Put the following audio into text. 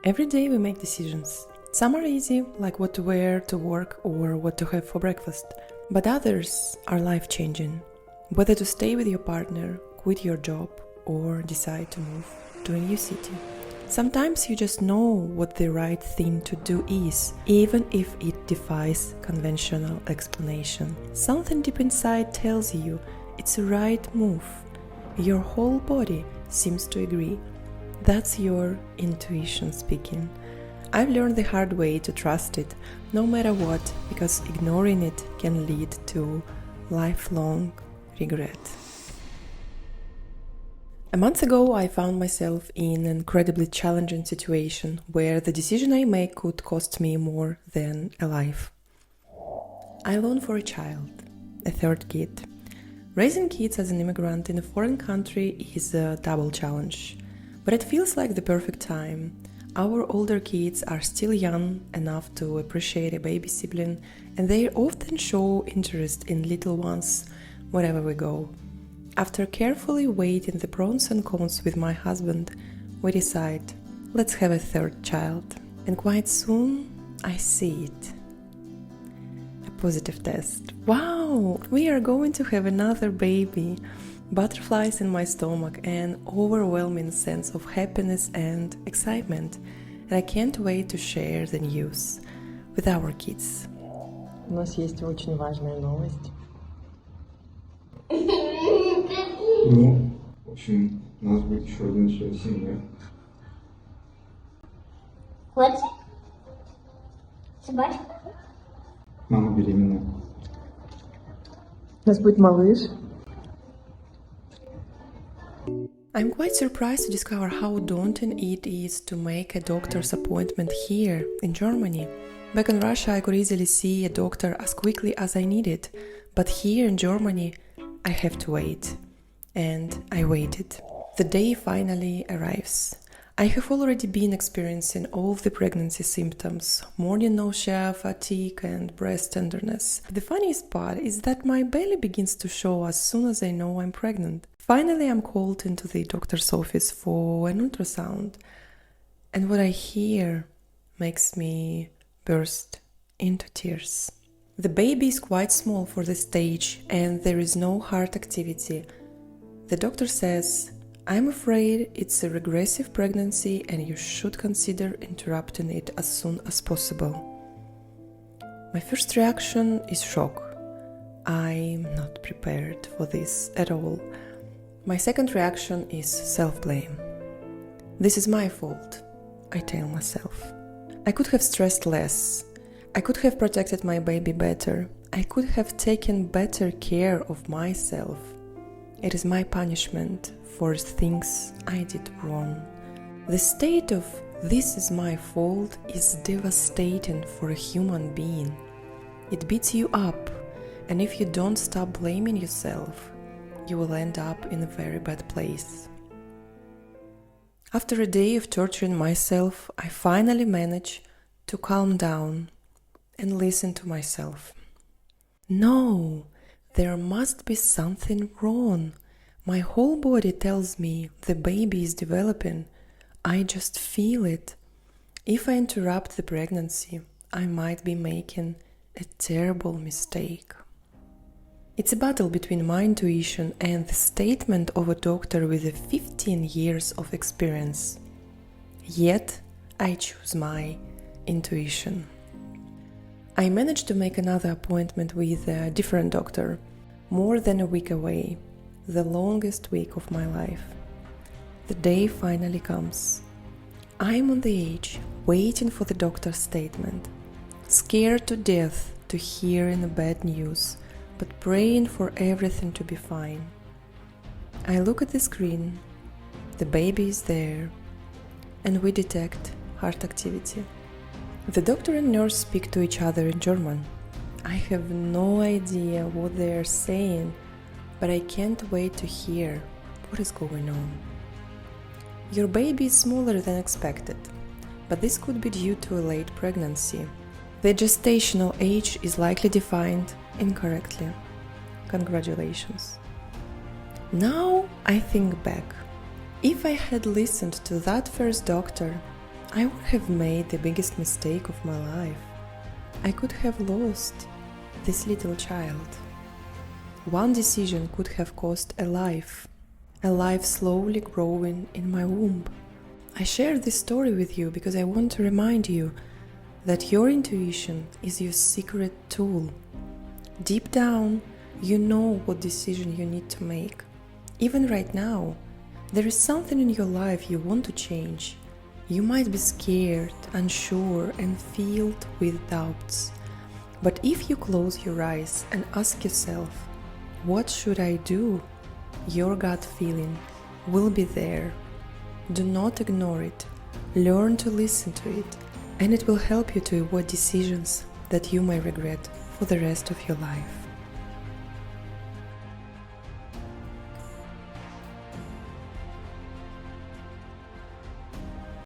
Every day we make decisions. Some are easy, like what to wear to work or what to have for breakfast. But others are life-changing. Whether to stay with your partner, quit your job, or decide to move to a new city. Sometimes you just know what the right thing to do is, even if it defies conventional explanation. Something deep inside tells you it's the right move. Your whole body seems to agree. That's your intuition speaking. I've learned the hard way to trust it, no matter what, because ignoring it can lead to lifelong regret. A month ago, I found myself in an incredibly challenging situation where the decision I make could cost me more than a life. I long for a child, a third kid. Raising kids as an immigrant in a foreign country is a double challenge, but it feels like the perfect time. Our older kids are still young enough to appreciate a baby sibling, and they often show interest in little ones wherever we go. After carefully weighing the pros and cons with my husband, we decide, let's have a third child. And quite soon, I see it. A positive test. Wow, we are going to have another baby. Butterflies in my stomach, an overwhelming sense of happiness and excitement. And I can't wait to share the news with our kids. У нас есть очень важная новость. Ну, в общем, у нас будет еще один член семьи. Котик? Собачка? Мама беременна. У нас будет малыш. I'm quite surprised to discover how daunting it is to make a doctor's appointment here, in Germany. Back in Russia, I could easily see a doctor as quickly as I needed, but here in Germany, I have to wait. And I waited. The day finally arrives. I have already been experiencing all of the pregnancy symptoms: morning nausea, fatigue, and breast tenderness. The funniest part is that my belly begins to show as soon as I know I'm pregnant. Finally, I'm called into the doctor's office for an ultrasound, and what I hear makes me burst into tears. The baby is quite small for this stage, and there is no heart activity. The doctor says, I'm afraid it's a regressive pregnancy and you should consider interrupting it as soon as possible. My first reaction is shock. I'm not prepared for this at all. My second reaction is self-blame. This is my fault, I tell myself. I could have stressed less. I could have protected my baby better. I could have taken better care of myself. It is my punishment for things I did wrong. The state of "this is my fault" is devastating for a human being. It beats you up, and if you don't stop blaming yourself, you will end up in a very bad place. After a day of torturing myself, I finally manage to calm down and listen to myself. No! There must be something wrong. My whole body tells me the baby is developing. I just feel it. If I interrupt the pregnancy, I might be making a terrible mistake. It's a battle between my intuition and the statement of a doctor with 15 years of experience. Yet, I choose my intuition. I managed to make another appointment with a different doctor, more than a week away, the longest week of my life. The day finally comes. I'm on the edge, waiting for the doctor's statement, scared to death to hearing the bad news, but praying for everything to be fine. I look at the screen, the baby is there, and we detect heart activity. The doctor and nurse speak to each other in German. I have no idea what they are saying, but I can't wait to hear what is going on. Your baby is smaller than expected, but this could be due to a late pregnancy. The gestational age is likely defined incorrectly. Congratulations. Now I think back. If I had listened to that first doctor, I would have made the biggest mistake of my life. I could have lost this little child. One decision could have cost a life slowly growing in my womb. I share this story with you because I want to remind you that your intuition is your secret tool. Deep down, you know what decision you need to make. Even right now, there is something in your life you want to change. You might be scared, unsure, and filled with doubts. But if you close your eyes and ask yourself, what should I do? Your gut feeling will be there. Do not ignore it. Learn to listen to it, and it will help you to avoid decisions that you may regret for the rest of your life.